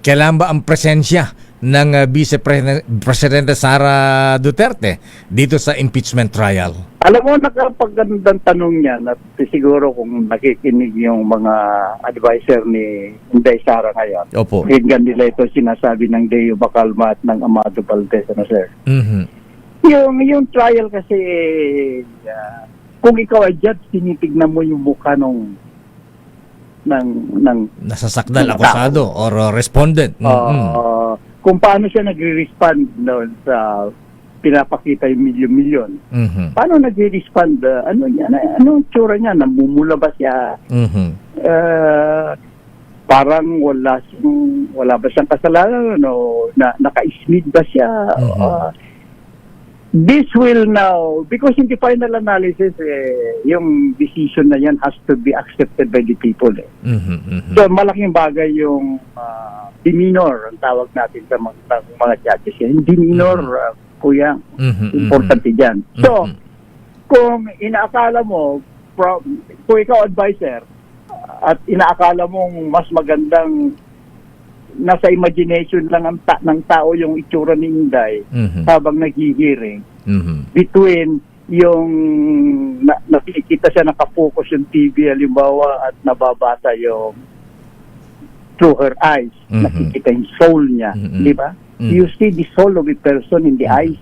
kailan ba ang presensya ng Vice Presidente Sara Duterte dito sa impeachment trial? Alam mo, nakapagandang tanong niya at siguro kung nakikinig yung mga advisor ni Inday Sara ngayon. Opo. Hinggan nila ito sinasabi ng Deo Bacalma at ng Amado Valdez, ano sir? Mhm. Yung trial kasi, kung ikaw ay judge, tinitignan mo yung mukha ng Nasasakdal, ng akusado, or respondent. kung paano siya nagre-respond noon sa pinapakita yung milyon-milyon. Mhm. Paano nagre-respond? Anong tsura niya? Namumula ba siya? Mhm. Parang wala ba siyang kasalanan? Naka-ismid ba siya? This will now, because in the final analysis, yung decision na yan has to be accepted by the people. Mhm. Mhm. So, malaking bagay yung demeanor, ang tawag natin sa mga judges. Yung demeanor, kuya, Mhm. importante dyan. So, kung inaakala mo, kung ikaw advisor, at inaakala mong mas magandang nasa imagination lang ng tao yung itsura ni Inday habang naghihiring, between yung nakikita siya nakafocus yung TV halimbawa at nababasa yung through her eyes, nakikita yung soul niya, di ba? You see the soul of a person in the eyes.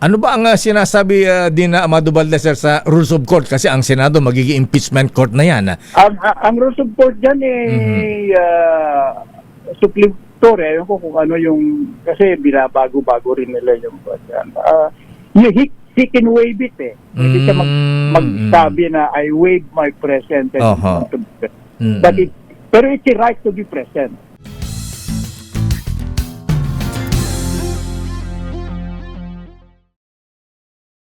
Ano ba ang sinasabi din na Amado Valdez sa rules of court? Kasi ang Senado magiging impeachment court na yan. Ang rules of court dyan supplementary. Ayun ko kung ano yung, kasi binabago-bago rin nila yung he can waive it Hindi siya magsabi na I waive my present and but pero it's a right to be present.